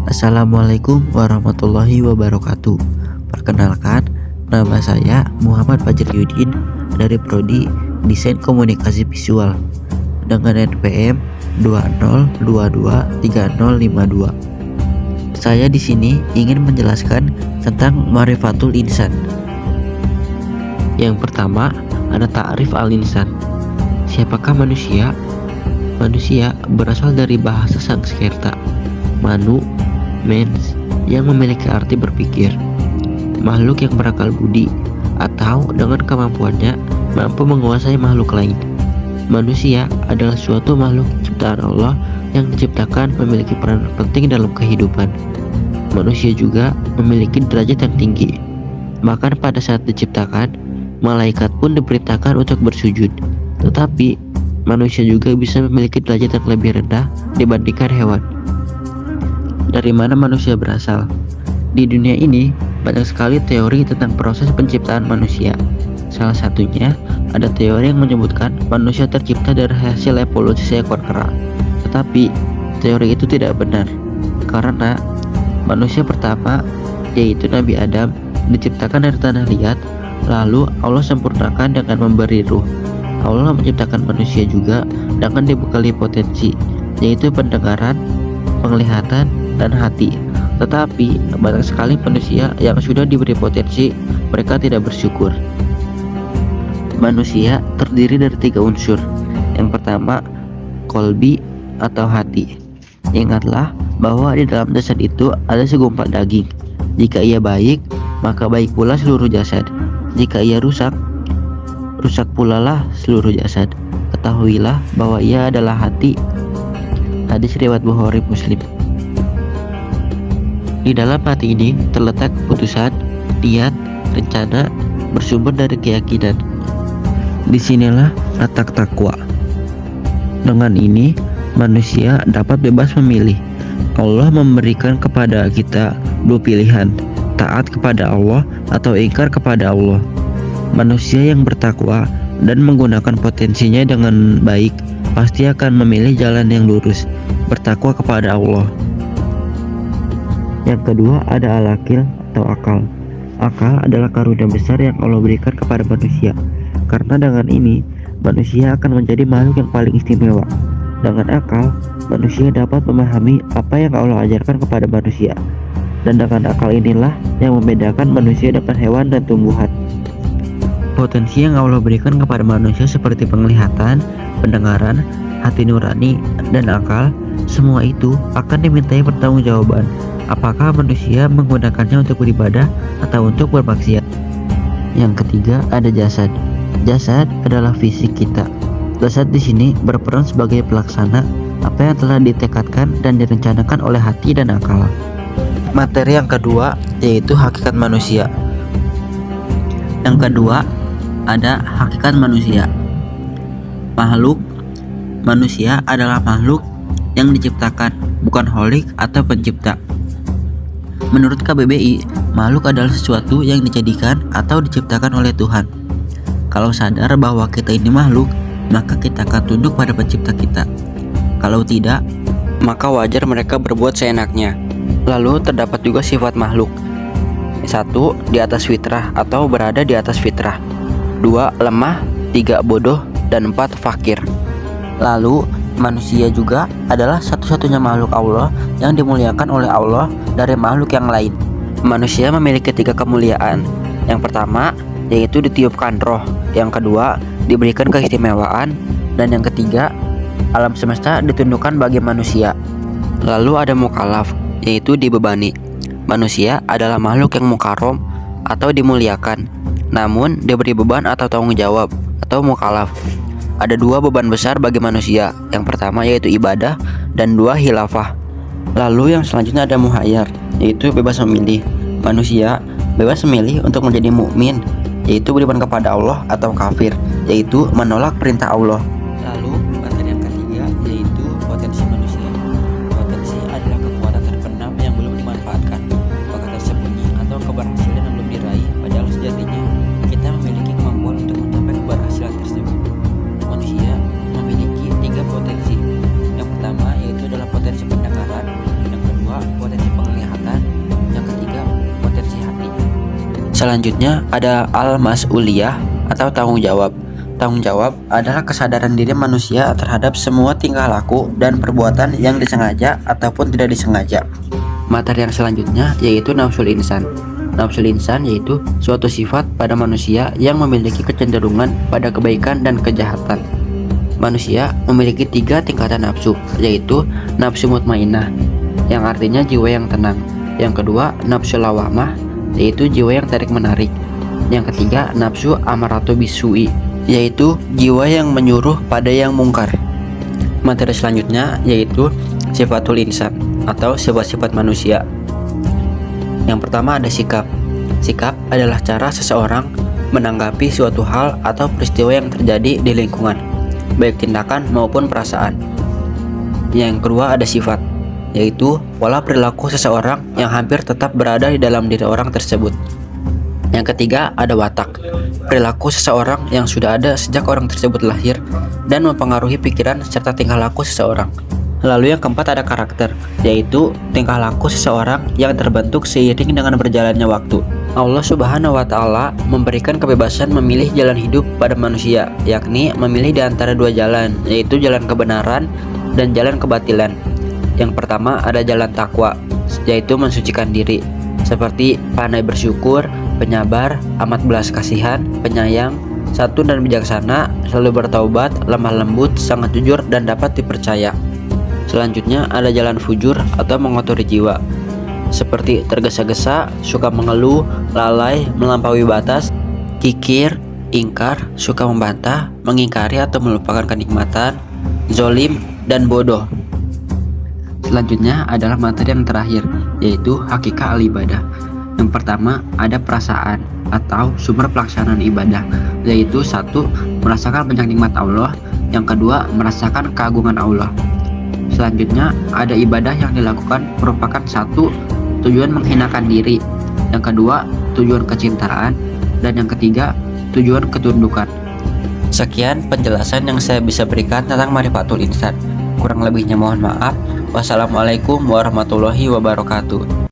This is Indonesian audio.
Assalamualaikum warahmatullahi wabarakatuh. Perkenalkan, nama saya Muhammad Fajriuddin dari Prodi Desain Komunikasi Visual dengan NPM 20223052. Saya di sini ingin menjelaskan tentang Ma'rifatul Insan. Yang pertama, ada ta'rif al-insan. Siapakah manusia? Manusia berasal dari bahasa Sanskerta manu, mens, yang memiliki arti berpikir, makhluk yang berakal budi, atau dengan kemampuannya mampu menguasai makhluk lain. Manusia adalah suatu makhluk ciptaan Allah yang diciptakan memiliki peran penting dalam kehidupan. Manusia juga memiliki derajat yang tinggi. Bahkan pada saat diciptakan, malaikat pun diperintahkan untuk bersujud. Tetapi manusia juga bisa memiliki derajat yang lebih rendah dibandingkan hewan. Dari mana manusia berasal? Di dunia ini banyak sekali teori tentang proses penciptaan manusia. Salah satunya ada teori yang menyebutkan manusia tercipta dari hasil evolusi seekor kera. Tetapi teori itu tidak benar, karena manusia pertama, yaitu Nabi Adam, diciptakan dari tanah liat, lalu Allah sempurnakan dengan memberi ruh. Allah menciptakan manusia juga dengan dibekali potensi, yaitu pendengaran, penglihatan, dan hati. Tetapi banyak sekali manusia yang sudah diberi potensi, mereka tidak bersyukur. Manusia terdiri dari 3 unsur. Yang pertama, kolbi atau hati. Ingatlah bahwa di dalam jasad itu ada segumpal daging. Jika ia baik, maka baik pula seluruh jasad. Jika ia rusak, rusak pula lah seluruh jasad. Ketahuilah bahwa ia adalah hati. Hadis riwayat Bukhari Muslim. Di dalam hati ini terletak keputusan, niat, rencana, bersumber dari keyakinan. Disinilah letak takwa. Dengan ini, manusia dapat bebas memilih. Allah memberikan kepada kita 2 pilihan, taat kepada Allah atau ingkar kepada Allah. Manusia yang bertakwa dan menggunakan potensinya dengan baik pasti akan memilih jalan yang lurus, bertakwa kepada Allah. Yang kedua ada al-akil atau akal. Akal adalah karunia besar yang Allah berikan kepada manusia. Karena dengan ini, manusia akan menjadi makhluk yang paling istimewa. Dengan akal, manusia dapat memahami apa yang Allah ajarkan kepada manusia. Dan dengan akal inilah yang membedakan manusia dengan hewan dan tumbuhan. Potensi yang Allah berikan kepada manusia seperti penglihatan, pendengaran, hati nurani, dan akal, semua itu akan dimintai pertanggungjawaban. Apakah manusia menggunakannya untuk beribadah atau untuk bermaksiat? Yang ketiga ada jasad. Jasad adalah fisik kita. Jasad di sini berperan sebagai pelaksana apa yang telah ditekadkan dan direncanakan oleh hati dan akal. Materi yang kedua yaitu hakikat manusia. Yang kedua ada hakikat manusia. Manusia adalah makhluk yang diciptakan, bukan kholik atau pencipta. Menurut KBBI, makhluk adalah sesuatu yang dijadikan atau diciptakan oleh Tuhan. Kalau sadar bahwa kita ini makhluk, maka kita akan tunduk pada pencipta kita. Kalau tidak, maka wajar mereka berbuat seenaknya. Lalu terdapat juga sifat makhluk. 1. Di atas fitrah atau berada di atas fitrah. 2. Lemah. 3. Bodoh. Dan 4. Fakir. Lalu manusia juga adalah satu-satunya makhluk Allah yang dimuliakan oleh Allah dari makhluk yang lain. Manusia memiliki 3 kemuliaan. Yang pertama yaitu ditiupkan roh. Yang kedua diberikan keistimewaan. Dan yang ketiga, alam semesta ditundukkan bagi manusia. Lalu ada mukallaf, yaitu dibebani. Manusia adalah makhluk yang mukarrom atau dimuliakan, namun diberi beban atau tanggung jawab atau mukallaf. Ada 2 beban besar bagi manusia. Yang pertama yaitu ibadah dan 2 khilafah. Lalu yang selanjutnya ada muhayyar, yaitu bebas memilih. Manusia bebas memilih untuk menjadi mukmin, yaitu beriman kepada Allah, atau kafir, yaitu menolak perintah Allah. Lalu materi yang ketiga yaitu potensi manusia. Potensi adalah kekuatan terpendam yang belum dimanfaatkan, bakat tersembunyi atau keberhasilan yang belum diraih, padahal sejatinya kita memiliki kemampuan untuk mencapai keberhasilan tersebut. Manusia memiliki 3 potensi. Yang pertama yaitu adalah potensi pendengaran, yang kedua potensi Selanjutnya ada al-mas'uliyah atau tanggung jawab. Tanggung jawab adalah kesadaran diri manusia terhadap semua tingkah laku dan perbuatan yang disengaja ataupun tidak disengaja. Materi yang selanjutnya yaitu nafsul insan. Nafsul insan yaitu suatu sifat pada manusia yang memiliki kecenderungan pada kebaikan dan kejahatan. Manusia memiliki 3 tingkatan nafsu, yaitu nafsu mutmainnah, yang artinya jiwa yang tenang. Yang kedua, nafsu lawamah, yaitu jiwa yang tarik-menarik. Yang ketiga, nafsu amaratu bisui, yaitu jiwa yang menyuruh pada yang mungkar. Materi selanjutnya yaitu sifatul insan atau sifat-sifat manusia. Yang pertama ada sikap. Sikap adalah cara seseorang menanggapi suatu hal atau peristiwa yang terjadi di lingkungan, baik tindakan maupun perasaan. Yang kedua ada sifat, yaitu pola perilaku seseorang yang hampir tetap berada di dalam diri orang tersebut. Yang ketiga ada watak, perilaku seseorang yang sudah ada sejak orang tersebut lahir dan mempengaruhi pikiran serta tingkah laku seseorang. Lalu yang keempat ada karakter, yaitu tingkah laku seseorang yang terbentuk seiring dengan berjalannya waktu. Allah Subhanahu wa Ta'ala memberikan kebebasan memilih jalan hidup pada manusia, yakni memilih di antara 2 jalan, yaitu jalan kebenaran dan jalan kebatilan. Yang pertama ada jalan takwa, yaitu mensucikan diri, seperti pandai bersyukur, penyabar, amat belas kasihan, penyayang, santun dan bijaksana, selalu bertaubat, lemah lembut, sangat jujur dan dapat dipercaya. Selanjutnya ada jalan fujur atau mengotori jiwa, seperti tergesa-gesa, suka mengeluh, lalai, melampaui batas, kikir, ingkar, suka membantah, mengingkari atau melupakan kenikmatan, zolim, dan bodoh. Selanjutnya adalah materi yang terakhir, yaitu hakikat al-ibadah. Yang pertama ada perasaan atau sumber pelaksanaan ibadah, yaitu 1. Merasakan banyak nikmat Allah. Yang kedua, merasakan keagungan Allah. Selanjutnya ada ibadah yang dilakukan merupakan 1. Tujuan menghinakan diri. Yang kedua, tujuan kecintaan. Dan yang ketiga, tujuan ketundukan. Sekian penjelasan yang saya bisa berikan tentang Ma'rifatul Insan. Kurang lebihnya mohon maaf. Wassalamualaikum warahmatullahi wabarakatuh.